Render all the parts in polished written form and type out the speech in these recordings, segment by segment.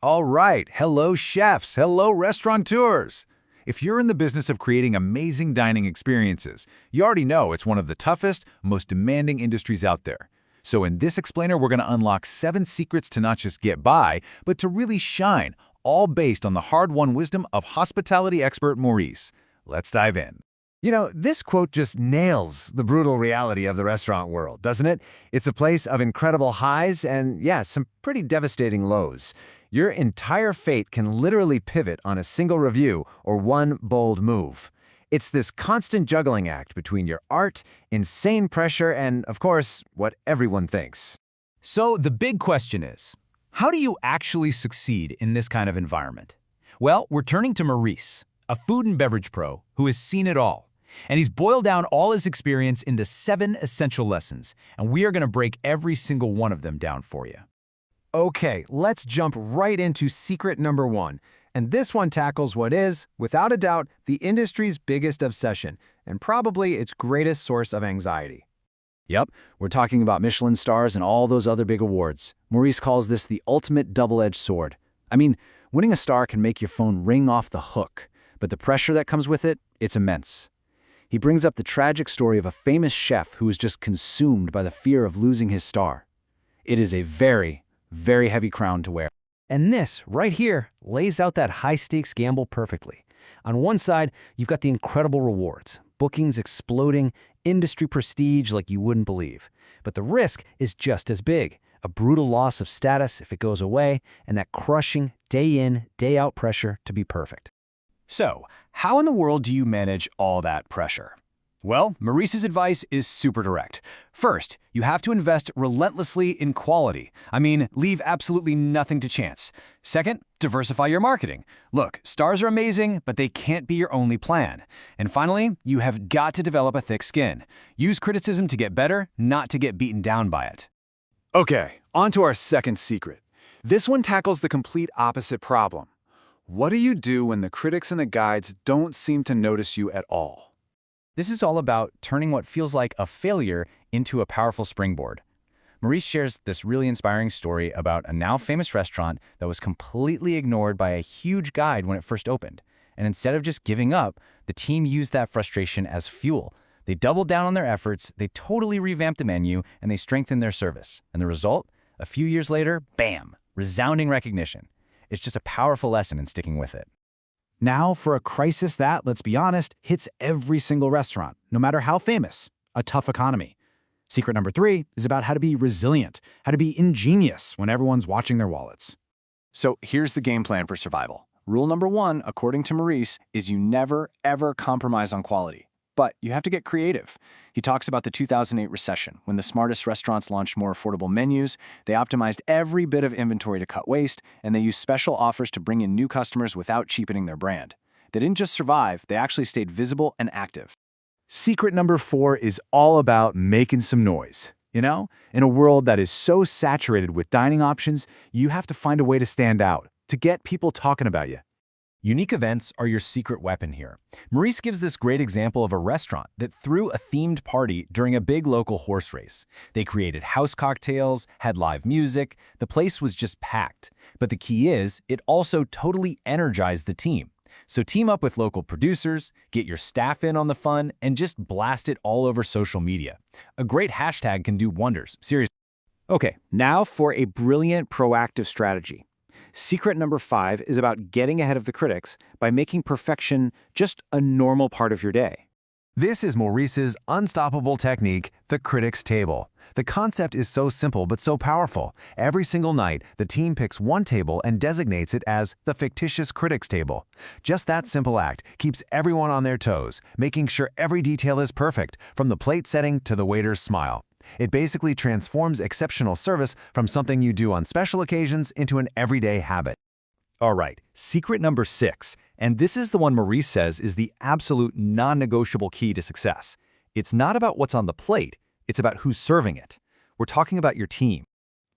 All right, hello chefs, hello restaurateurs. If you're in the business of creating amazing dining experiences, you already know it's one of the toughest, most demanding industries out there. So in this explainer, we're going to unlock 7 secrets to not just get by, but to really shine, all based on the hard-won wisdom of hospitality expert Maurice. Let's dive in. This quote just nails the brutal reality of the restaurant world, doesn't it? It's a place of incredible highs and, yeah, some pretty devastating lows. Your entire fate can literally pivot on a single review or one bold move. It's this constant juggling act between your art, insane pressure, and, of course, what everyone thinks. So the big question is, how do you actually succeed in this kind of environment? Well, we're turning to Maurice, a food and beverage pro who has seen it all. And he's boiled down all his experience into 7 essential lessons, and we are going to break every single one of them down for you. Okay, let's jump right into secret number 1. And this one tackles what is, without a doubt, the industry's biggest obsession, and probably its greatest source of anxiety. Yep, we're talking about Michelin stars and all those other big awards. Maurice calls this the ultimate double-edged sword. I mean, winning a star can make your phone ring off the hook, but the pressure that comes with it, it's immense. He brings up the tragic story of a famous chef who was just consumed by the fear of losing his star. It is a very, very heavy crown to wear. And this, right here, lays out that high-stakes gamble perfectly. On one side, you've got the incredible rewards, bookings exploding, industry prestige like you wouldn't believe. But the risk is just as big, a brutal loss of status if it goes away, and that crushing day-in, day-out pressure to be perfect. So, how in the world do you manage all that pressure? Well, Maurice's advice is super direct. First, you have to invest relentlessly in quality. I mean, leave absolutely nothing to chance. Second, diversify your marketing. Look, stars are amazing, but they can't be your only plan. And finally, you have got to develop a thick skin. Use criticism to get better, not to get beaten down by it. Okay, on to our second secret. This one tackles the complete opposite problem. What do you do when the critics and the guides don't seem to notice you at all? This is all about turning what feels like a failure into a powerful springboard. Maurice shares this really inspiring story about a now famous restaurant that was completely ignored by a huge guide when it first opened. And instead of just giving up, the team used that frustration as fuel. They doubled down on their efforts, they totally revamped the menu, and they strengthened their service. And the result? A few years later, bam, resounding recognition. It's just a powerful lesson in sticking with it. Now for a crisis that, let's be honest, hits every single restaurant, no matter how famous, a tough economy. Secret number 3 is about how to be resilient, how to be ingenious when everyone's watching their wallets. So here's the game plan for survival. Rule number 1, according to Maurice, is you never, ever compromise on quality. But you have to get creative. He talks about the 2008 recession, when the smartest restaurants launched more affordable menus, they optimized every bit of inventory to cut waste, and they used special offers to bring in new customers without cheapening their brand. They didn't just survive, they actually stayed visible and active. Secret number 4 is all about making some noise. In a world that is so saturated with dining options, you have to find a way to stand out, to get people talking about you. Unique events are your secret weapon here. Maurice gives this great example of a restaurant that threw a themed party during a big local horse race. They created house cocktails, had live music, the place was just packed. But the key is, it also totally energized the team. So team up with local producers, get your staff in on the fun, and just blast it all over social media. A great hashtag can do wonders, seriously. Okay, now for a brilliant proactive strategy. Secret number 5 is about getting ahead of the critics by making perfection just a normal part of your day. This is Maurice's unstoppable technique, the critics table. The concept is so simple but so powerful. Every single night, the team picks one table and designates it as the fictitious critics table. Just that simple act keeps everyone on their toes, making sure every detail is perfect, from the plate setting to the waiter's smile. It basically transforms exceptional service from something you do on special occasions into an everyday habit. All right, secret number 6, and this is the one Maurice says is the absolute non-negotiable key to success. It's not about what's on the plate, it's about who's serving it. We're talking about your team.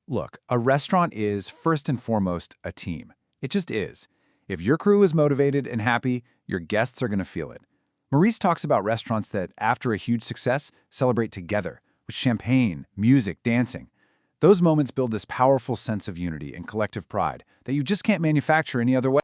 Look, a restaurant is, first and foremost, a team. It just is. If your crew is motivated and happy, your guests are going to feel it. Maurice talks about restaurants that, after a huge success, celebrate together, with champagne, music, dancing. Those moments build this powerful sense of unity and collective pride that you just can't manufacture any other way.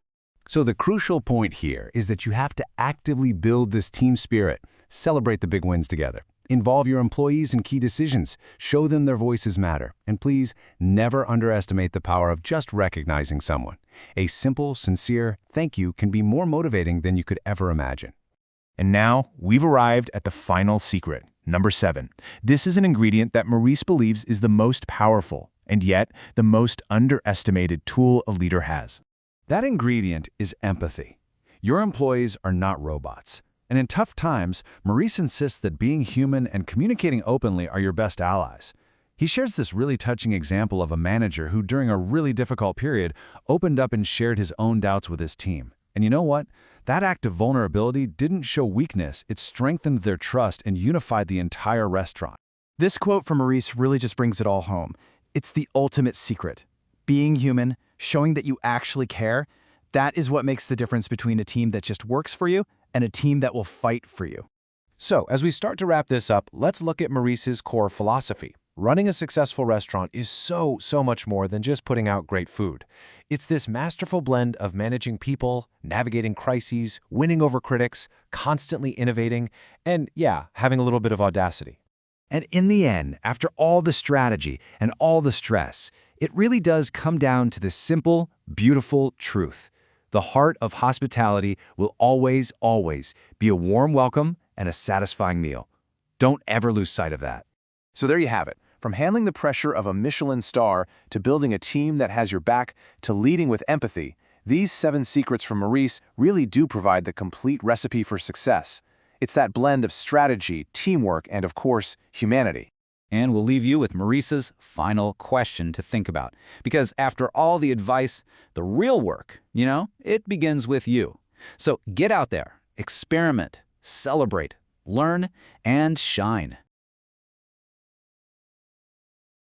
So the crucial point here is that you have to actively build this team spirit. Celebrate the big wins together. Involve your employees in key decisions. Show them their voices matter. And please, never underestimate the power of just recognizing someone. A simple, sincere thank you can be more motivating than you could ever imagine. And now, we've arrived at the final secret, number 7. This is an ingredient that Maurice believes is the most powerful, and yet the most underestimated tool a leader has. That ingredient is empathy. Your employees are not robots. And in tough times, Maurice insists that being human and communicating openly are your best allies. He shares this really touching example of a manager who, during a really difficult period, opened up and shared his own doubts with his team. And you know what? That act of vulnerability didn't show weakness, it strengthened their trust and unified the entire restaurant. This quote from Maurice really just brings it all home. It's the ultimate secret. Being human, showing that you actually care, that is what makes the difference between a team that just works for you and a team that will fight for you. So, as we start to wrap this up, let's look at Maurice's core philosophy. Running a successful restaurant is so much more than just putting out great food. It's this masterful blend of managing people, navigating crises, winning over critics, constantly innovating, and yeah, having a little bit of audacity. And in the end, after all the strategy and all the stress, it really does come down to this simple, beautiful truth. The heart of hospitality will always be a warm welcome and a satisfying meal. Don't ever lose sight of that. So there you have it. From handling the pressure of a Michelin star to building a team that has your back to leading with empathy, these 7 secrets from Maurice really do provide the complete recipe for success. It's that blend of strategy, teamwork, and of course, humanity. And we'll leave you with Maurice's final question to think about. Because after all the advice, the real work, it begins with you. So get out there, experiment, celebrate, learn, and shine.